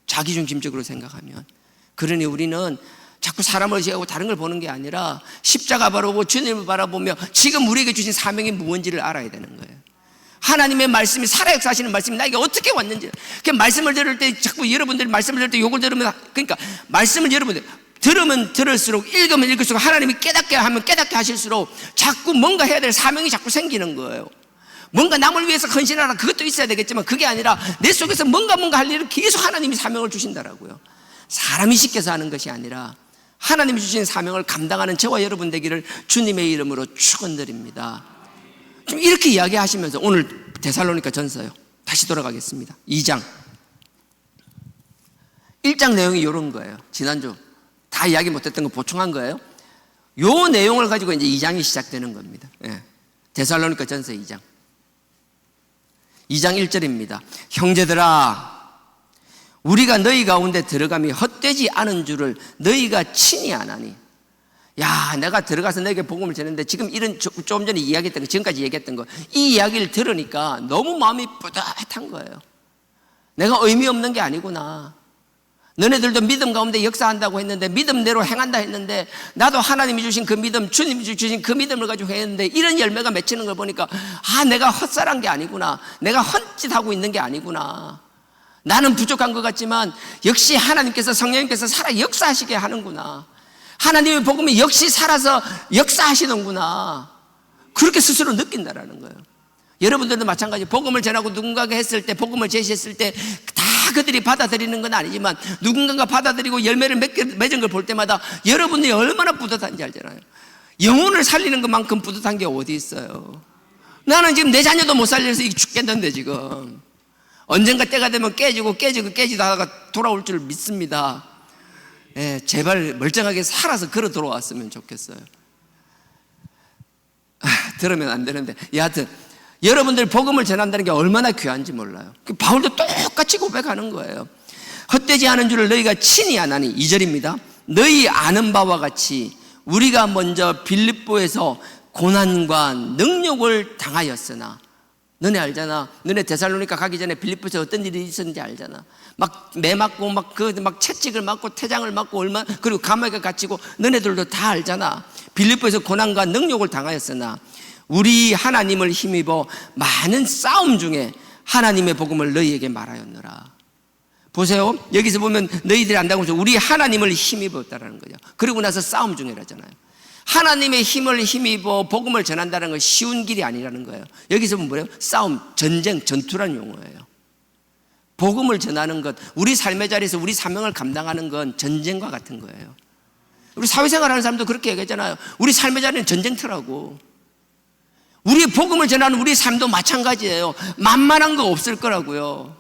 A: 자기중심적으로 생각하면. 그러니 우리는 자꾸 사람을 의식하고 다른 걸 보는 게 아니라 십자가 바라보고 주님을 바라보며 지금 우리에게 주신 사명이 무엇인지를 알아야 되는 거예요. 하나님의 말씀이 살아 역사하시는 말씀이 나에게 어떻게 왔는지. 그 말씀을 들을 때 자꾸 여러분들이 말씀을 들을 때 욕을 들으면, 그러니까 말씀을 여러분들 들으면 들을수록 읽으면 읽을수록 하나님이 깨닫게 하면 깨닫게 하실수록 자꾸 뭔가 해야 될 사명이 자꾸 생기는 거예요. 뭔가 남을 위해서 헌신하라, 그것도 있어야 되겠지만 그게 아니라 내 속에서 뭔가 할 일을 계속 하나님이 사명을 주신다라고요. 사람이 시켜서 하는 것이 아니라 하나님이 주신 사명을 감당하는 저와 여러분 되기를 주님의 이름으로 축원드립니다. 좀 이렇게 이야기하시면서 오늘 데살로니가 전서요. 다시 돌아가겠습니다. 2장. 1장 내용이 이런 거예요. 지난주 다 이야기 못했던 거 보충한 거예요. 요 내용을 가지고 이제 2장이 시작되는 겁니다. 예. 데살로니가 전서 2장. 2장 1절입니다. 형제들아, 우리가 너희 가운데 들어감이 헛되지 않은 줄을 너희가 친히 아나니. 야, 내가 들어가서 너에게 복음을 전했는데 지금 이런 조금 전에 이야기했던 거, 지금까지 얘기했던 거, 이 이야기를 들으니까 너무 마음이 뿌듯한 거예요. 내가 의미 없는 게 아니구나. 너네들도 믿음 가운데 역사한다고 했는데, 믿음대로 행한다 했는데, 나도 하나님이 주신 그 믿음, 주님이 주신 그 믿음을 가지고 했는데 이런 열매가 맺히는 걸 보니까 내가 헛살한 게 아니구나. 내가 헛짓하고 있는 게 아니구나. 나는 부족한 것 같지만 역시 하나님께서, 성령님께서 살아 역사하시게 하는구나. 하나님의 복음이 역시 살아서 역사하시는구나. 그렇게 스스로 느낀다라는 거예요. 여러분들도 마찬가지. 복음을 전하고 누군가가 했을 때, 복음을 제시했을 때 다 그들이 받아들이는 건 아니지만 누군가가 받아들이고 열매를 맺은 걸 볼 때마다 여러분이 얼마나 뿌듯한지 알잖아요. 영혼을 살리는 것만큼 뿌듯한 게 어디 있어요. 나는 지금 내 자녀도 못 살려서 죽겠는데 지금 언젠가 때가 되면 깨지고 하다가 돌아올 줄 믿습니다. 제발 멀쩡하게 살아서 걸어 돌아왔으면 좋겠어요. 들으면 안 되는데, 여하튼 여러분들 복음을 전한다는 게 얼마나 귀한지 몰라요. 바울도 똑같이 고백하는 거예요. 헛되지 않은 줄을 너희가 친히 아나니. 2절입니다. 너희 아는 바와 같이 우리가 먼저 빌립보에서 고난과 능욕을 당하였으나. 너네 알잖아. 너네 데살로니가 가기 전에 빌립보에서 어떤 일이 있었는지 알잖아. 막 매 맞고 막 채찍을 맞고 태장을 맞고 그리고 감옥에 갇히고 너네들도 다 알잖아. 빌립보에서 고난과 능욕을 당하였으나 우리 하나님을 힘입어 많은 싸움 중에 하나님의 복음을 너희에게 말하였노라. 보세요. 여기서 보면 너희들이 안다고 해서 우리 하나님을 힘입었다라는 거죠. 그리고 나서 싸움 중이라잖아요. 하나님의 힘을 힘입어 복음을 전한다는 건 쉬운 길이 아니라는 거예요. 여기서 보면 뭐예요? 싸움, 전쟁, 전투란 용어예요. 복음을 전하는 것, 우리 삶의 자리에서 우리 사명을 감당하는 건 전쟁과 같은 거예요. 우리 사회생활하는 사람도 그렇게 얘기했잖아요. 우리 삶의 자리는 전쟁터라고. 우리 복음을 전하는 우리 삶도 마찬가지예요. 만만한 거 없을 거라고요.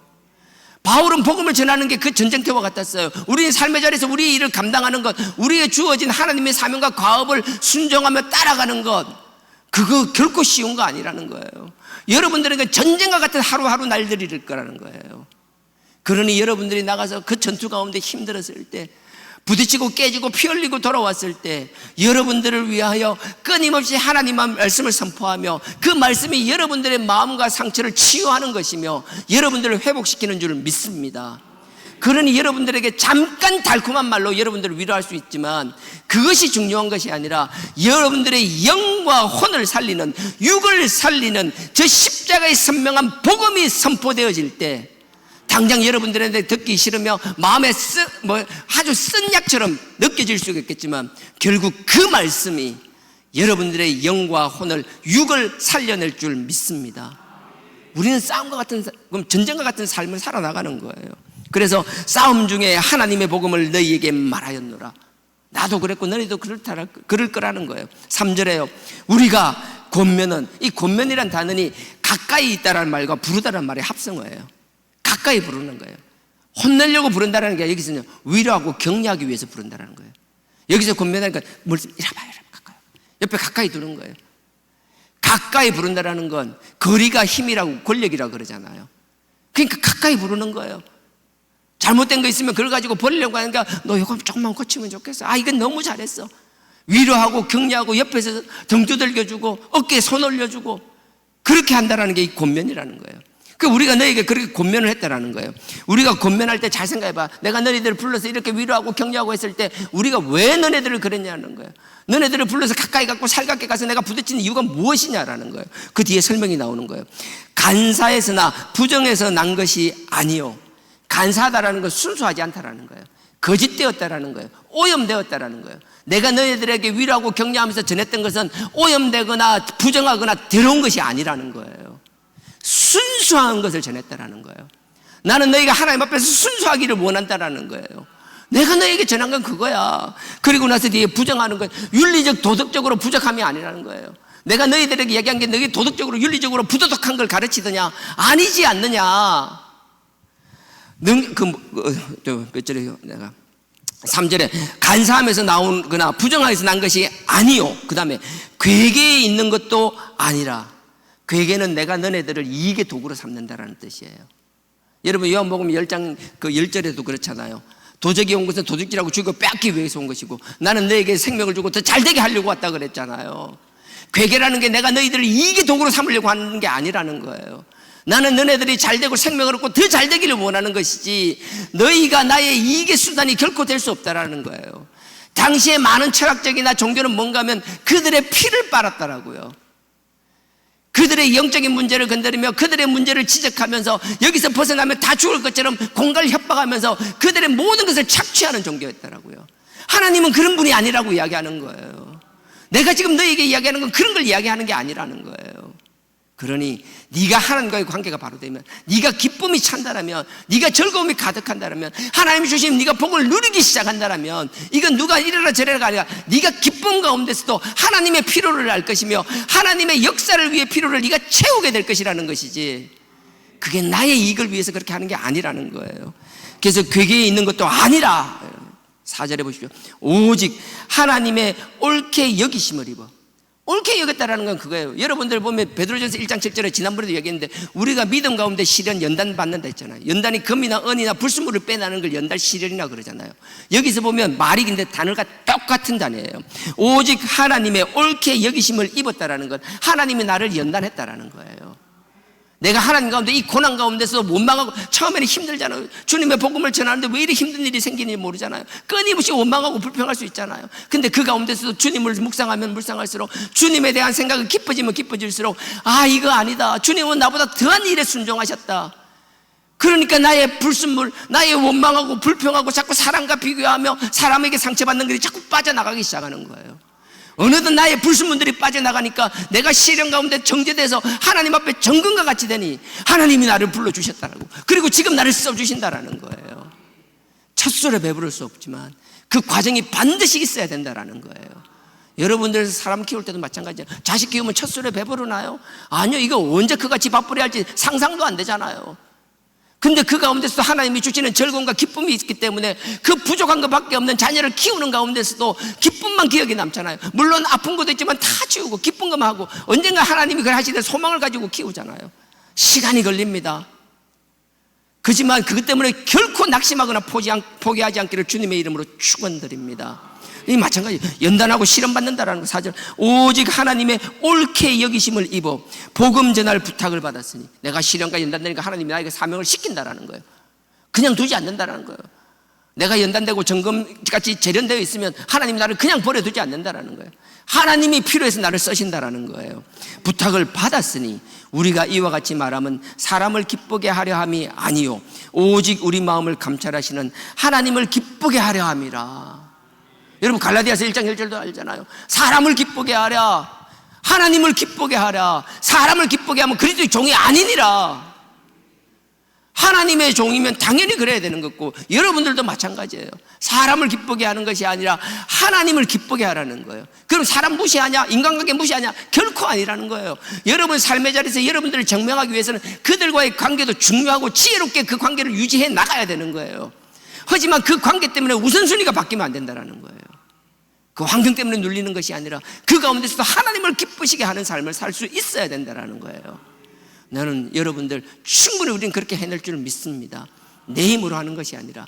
A: 바울은 복음을 전하는 게 그 전쟁터와 같았어요. 우리는 삶의 자리에서 우리 일을 감당하는 것, 우리에게 주어진 하나님의 사명과 과업을 순종하며 따라가는 것, 그거 결코 쉬운 거 아니라는 거예요. 여러분들에게 전쟁과 같은 하루하루 날들일 거라는 거예요. 그러니 여러분들이 나가서 그 전투 가운데 힘들었을 때, 부딪히고 깨지고 피 흘리고 돌아왔을 때 여러분들을 위하여 끊임없이 하나님의 말씀을 선포하며 그 말씀이 여러분들의 마음과 상처를 치유하는 것이며 여러분들을 회복시키는 줄 믿습니다. 그러니 여러분들에게 잠깐 달콤한 말로 여러분들을 위로할 수 있지만 그것이 중요한 것이 아니라 여러분들의 영과 혼을 살리는, 육을 살리는 저 십자가의 선명한 복음이 선포되어질 때 당장 여러분들한테 듣기 싫으며 마음에 아주 쓴 약처럼 느껴질 수 있겠지만 결국 그 말씀이 여러분들의 영과 혼을, 육을 살려낼 줄 믿습니다. 우리는 싸움과 같은, 전쟁과 같은 삶을 살아나가는 거예요. 그래서 싸움 중에 하나님의 복음을 너희에게 말하였노라. 나도 그랬고 너희도 그럴 거라는 거예요. 3절에요. 우리가 권면은, 이 권면이란 단어는 가까이 있다라는 말과 부르다라는 말의 합성어예요. 가까이 부르는 거예요. 혼내려고 부른다는 게 여기서는 위로하고 격려하기 위해서 부른다는 거예요. 여기서 권면하니까 이리 와봐, 가까이. 옆에 가까이 두는 거예요. 가까이 부른다는 건 거리가 힘이라고 권력이라고 그러잖아요. 그러니까 가까이 부르는 거예요. 잘못된 거 있으면 그걸 가지고 버리려고 하니까 너 이거 조금만 고치면 좋겠어. 이건 너무 잘했어. 위로하고 격려하고 옆에서 등 두들겨주고 어깨에 손 올려주고 그렇게 한다는 게 이 권면이라는 거예요. 우리가 너에게 그렇게 권면을 했다라는 거예요. 우리가 권면할 때 잘 생각해봐. 내가 너희들을 불러서 이렇게 위로하고 격려하고 했을 때 우리가 왜 너네들을 그랬냐는 거예요. 너네들을 불러서 가까이 갖고 살갑게 가서 내가 부딪히는 이유가 무엇이냐라는 거예요. 그 뒤에 설명이 나오는 거예요. 간사에서나 부정에서 난 것이 아니요. 간사하다라는 건 순수하지 않다라는 거예요. 거짓되었다라는 거예요. 오염되었다라는 거예요. 내가 너희들에게 위로하고 격려하면서 전했던 것은 오염되거나 부정하거나 더러운 것이 아니라는 거예요. 순수한 것을 전했다라는 거예요. 나는 너희가 하나님 앞에서 순수하기를 원한다라는 거예요. 내가 너희에게 전한 건 그거야. 그리고 나서 뒤에 부정하는 건 윤리적 도덕적으로 부족함이 아니라는 거예요. 내가 너희들에게 얘기한 게 너희 도덕적으로 윤리적으로 부도덕한 걸 가르치더냐? 아니지 않느냐? 몇 절에요? 내가 3절에 간사함에서 나오거나 부정하에서 난 것이 아니요. 그 다음에 괴계에 있는 것도 아니라. 괴계는 내가 너네들을 이익의 도구로 삼는다라는 뜻이에요. 여러분 요한복음 10장 그 10절에도 그렇잖아요. 도적이 온 것은 도둑질하고 죽이고 빼앗기 위해서 온 것이고 나는 너에게 생명을 주고 더 잘되게 하려고 왔다 그랬잖아요. 괴계라는 게 내가 너희들을 이익의 도구로 삼으려고 하는 게 아니라는 거예요. 나는 너네들이 잘되고 생명을 얻고 더 잘되기를 원하는 것이지 너희가 나의 이익의 수단이 결코 될 수 없다라는 거예요. 당시에 많은 철학적이나 종교는 뭔가 하면 그들의 피를 빨았더라고요. 그들의 영적인 문제를 건드리며 그들의 문제를 지적하면서 여기서 벗어나면 다 죽을 것처럼 공갈을 협박하면서 그들의 모든 것을 착취하는 종교였더라고요. 하나님은 그런 분이 아니라고 이야기하는 거예요. 내가 지금 너에게 이야기하는 건 그런 걸 이야기하는 게 아니라는 거예요. 그러니 네가 하나님과의 관계가 바로 되면, 네가 기쁨이 찬다라면, 네가 즐거움이 가득한다라면, 하나님이 주신 네가 복을 누리기 시작한다라면, 이건 누가 이래라 저래라가 아니라 네가 기쁨 가운데서도 하나님의 필요를 알 것이며 하나님의 역사를 위해 필요를 네가 채우게 될 것이라는 것이지, 그게 나의 이익을 위해서 그렇게 하는 게 아니라는 거예요. 그래서 괴계에 있는 것도 아니라 4절에 보십시오. 오직 하나님의 옳게 여기심을 입어. 옳게 여겼다라는 건 그거예요. 여러분들 보면 베드로전서 1장 7절에 지난번에도 얘기했는데, 우리가 믿음 가운데 시련 연단 받는다 했잖아요. 연단이 금이나 은이나 불순물을 빼내는 걸 연단 시련이라고 그러잖아요. 여기서 보면 말이 근데 단어가 똑같은 단어예요. 오직 하나님의 옳게 여기심을 입었다라는 건 하나님이 나를 연단했다라는 거예요. 내가 하나님 가운데 이 고난 가운데서 원망하고, 처음에는 힘들잖아요. 주님의 복음을 전하는데 왜 이리 힘든 일이 생기는지 모르잖아요. 끊임없이 원망하고 불평할 수 있잖아요. 근데 그 가운데서도 주님을 묵상하면 묵상할수록, 주님에 대한 생각이 깊어지면 깊어질수록, 아, 이거 아니다, 주님은 나보다 더한 일에 순종하셨다. 그러니까 나의 불순물, 나의 원망하고 불평하고 자꾸 사람과 비교하며 사람에게 상처받는 것이 자꾸 빠져나가기 시작하는 거예요. 어느덧 나의 불순물들이 빠져나가니까 내가 시련 가운데 정죄돼서 하나님 앞에 정금과 같이 되니 하나님이 나를 불러주셨다라고, 그리고 지금 나를 써주신다라는 거예요. 첫술에 배부를 수 없지만 그 과정이 반드시 있어야 된다라는 거예요. 여러분들 사람 키울 때도 마찬가지예요. 자식 키우면 첫술에 배부르나요? 아니요. 이거 언제 그같이 바쁘려 할지 상상도 안 되잖아요. 근데 그 가운데서도 하나님이 주시는 즐거움과 기쁨이 있기 때문에 그 부족한 것밖에 없는 자녀를 키우는 가운데서도 기쁨만 기억이 남잖아요. 물론 아픈 것도 있지만 다 지우고 기쁜 것만 하고, 언젠가 하나님이 그걸 하시는 소망을 가지고 키우잖아요. 시간이 걸립니다. 그렇지만 그것 때문에 결코 낙심하거나 포기하지 않기를 주님의 이름으로 축원드립니다. 이 마찬가지, 연단하고 시련받는다라는 거. 4절, 오직 하나님의 옳게 여기심을 입어 복음 전할 부탁을 받았으니. 내가 시련과 연단되니까 하나님이 나에게 사명을 시킨다라는 거예요. 그냥 두지 않는다라는 거예요. 내가 연단되고 점검같이 재련되어 있으면 하나님이 나를 그냥 버려두지 않는다라는 거예요. 하나님이 필요해서 나를 쓰신다라는 거예요. 부탁을 받았으니 우리가 이와 같이 말하면 사람을 기쁘게 하려 함이 아니요 오직 우리 마음을 감찰하시는 하나님을 기쁘게 하려 함이라. 여러분 갈라디아서 1장 1절도 알잖아요. 사람을 기쁘게 하랴, 하나님을 기쁘게 하랴. 사람을 기쁘게 하면 그리스도의 종이 아니니라. 하나님의 종이면 당연히 그래야 되는 거고, 여러분들도 마찬가지예요. 사람을 기쁘게 하는 것이 아니라 하나님을 기쁘게 하라는 거예요. 그럼 사람 무시하냐, 인간관계 무시하냐? 결코 아니라는 거예요. 여러분 삶의 자리에서 여러분들을 증명하기 위해서는 그들과의 관계도 중요하고 지혜롭게 그 관계를 유지해 나가야 되는 거예요. 하지만 그 관계 때문에 우선순위가 바뀌면 안 된다는 거예요. 그 환경 때문에 눌리는 것이 아니라 그 가운데서도 하나님을 기쁘시게 하는 삶을 살 수 있어야 된다는 거예요. 나는 여러분들 충분히 우리는 그렇게 해낼 줄 믿습니다. 내 힘으로 하는 것이 아니라.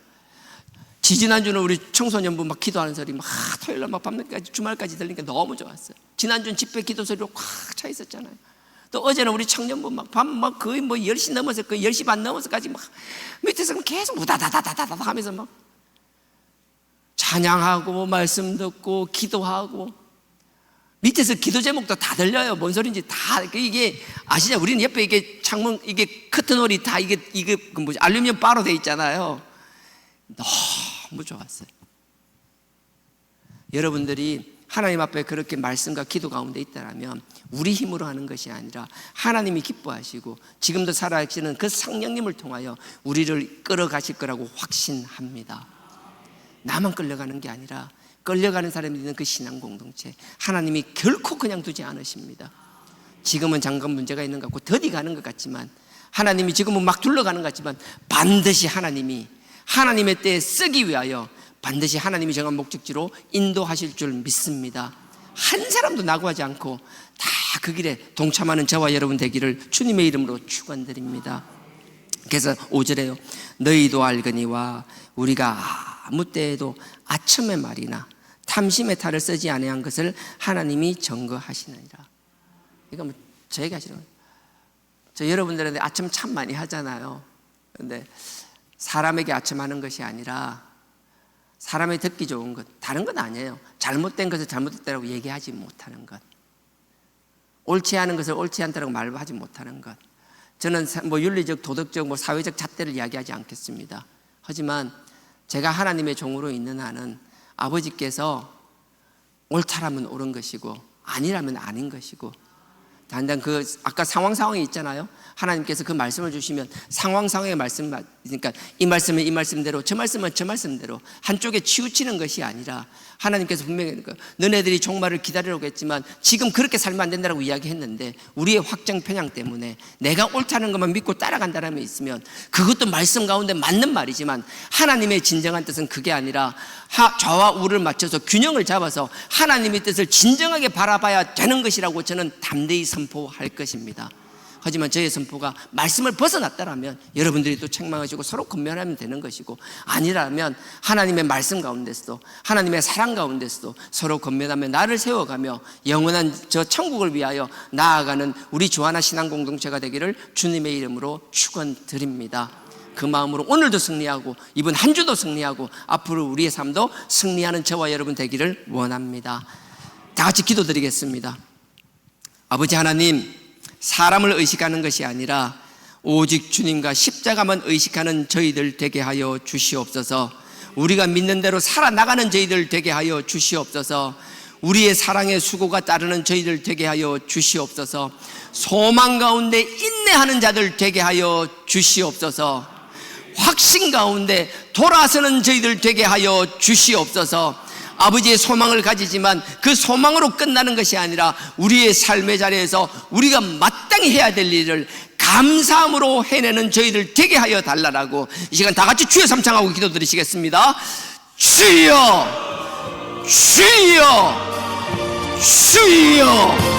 A: 지난주는 우리 청소년부 막 기도하는 소리 막 토요일날 막 밤늦게까지 주말까지 들리니까 너무 좋았어요. 지난주는 집회 기도 소리로 꽉 차 있었잖아요. 또 어제는 우리 청년부 막 밤 막 거의 뭐 10시 넘어서 거의 10시 반 넘어서까지 막 밑에서 계속 우다다다다다다 하면서 막 찬양하고 말씀 듣고 기도하고, 밑에서 기도 제목도 다 들려요. 뭔 소리인지 다. 이게 아시죠? 우리는 옆에 이게 창문, 이게 커튼홀이 다 이게 그 뭐지, 알루미늄 바로 돼 있잖아요. 너무 좋았어요. 여러분들이 하나님 앞에 그렇게 말씀과 기도 가운데 있다라면 우리 힘으로 하는 것이 아니라 하나님이 기뻐하시고 지금도 살아계시는 그 성령님을 통하여 우리를 끌어가실 거라고 확신합니다. 나만 끌려가는 게 아니라 끌려가는 사람이 있는 그 신앙 공동체, 하나님이 결코 그냥 두지 않으십니다. 지금은 잠깐 문제가 있는 것 같고 더디 가는 것 같지만, 하나님이 지금은 막 둘러가는 것 같지만 반드시 하나님이 하나님의 때에 쓰기 위하여 반드시 하나님이 정한 목적지로 인도하실 줄 믿습니다. 한 사람도 낙오하지 않고 다 다 그 길에 동참하는 저와 여러분 되기를 주님의 이름으로 축원드립니다. 그래서 5절에요. 너희도 알거니와 우리가 아무 때에도 아첨의 말이나 탐심의 탈을 쓰지 아니한 것을 하나님이 증거하시느니라. 이거 뭐 저에게 하시는 거예요. 저 여러분들한테 아첨 참 많이 하잖아요. 그런데 사람에게 아첨하는 것이 아니라 사람이 듣기 좋은 것, 다른 건 아니에요. 잘못된 것을 잘못됐다고 얘기하지 못하는 것, 옳지 않은 것을 옳지 않다고 말하지 못하는 것. 저는 뭐 윤리적, 도덕적, 뭐 사회적 잣대를 이야기하지 않겠습니다. 하지만 제가 하나님의 종으로 있는 한은 아버지께서 옳다라면 옳은 것이고 아니라면 아닌 것이고, 단단 그 아까 상황이 있잖아요. 하나님께서 그 말씀을 주시면 상황의 말씀, 그러니까 이 말씀은 이 말씀대로, 저 말씀은 저 말씀대로 한쪽에 치우치는 것이 아니라 하나님께서 분명히 너네들이 종말을 기다리려고 했지만 지금 그렇게 살면 안 된다고 이야기했는데 우리의 확정 편향 때문에 내가 옳다는 것만 믿고 따라간다는 게 있으면 그것도 말씀 가운데 맞는 말이지만 하나님의 진정한 뜻은 그게 아니라 좌와 우를 맞춰서 균형을 잡아서 하나님의 뜻을 진정하게 바라봐야 되는 것이라고 저는 담대히 선포할 것입니다. 하지만 저의 선포가 말씀을 벗어났다라면 여러분들이 또 책망하시고 서로 권면하면 되는 것이고, 아니라면 하나님의 말씀 가운데서도 하나님의 사랑 가운데서도 서로 권면하며 나를 세워가며 영원한 저 천국을 위하여 나아가는 우리 주하나 신앙 공동체가 되기를 주님의 이름으로 축원드립니다. 그 마음으로 오늘도 승리하고 이번 한 주도 승리하고 앞으로 우리의 삶도 승리하는 저와 여러분 되기를 원합니다. 다 같이 기도드리겠습니다. 아버지 하나님, 사람을 의식하는 것이 아니라 오직 주님과 십자가만 의식하는 저희들 되게 하여 주시옵소서. 우리가 믿는 대로 살아나가는 저희들 되게 하여 주시옵소서. 우리의 사랑의 수고가 따르는 저희들 되게 하여 주시옵소서. 소망 가운데 인내하는 자들 되게 하여 주시옵소서. 확신 가운데 돌아서는 저희들 되게 하여 주시옵소서. 아버지의 소망을 가지지만 그 소망으로 끝나는 것이 아니라 우리의 삶의 자리에서 우리가 마땅히 해야 될 일을 감사함으로 해내는 저희들 되게 하여 달라라고 이 시간 다 같이 주여 삼창하고 기도드리시겠습니다. 주여, 주여, 주여.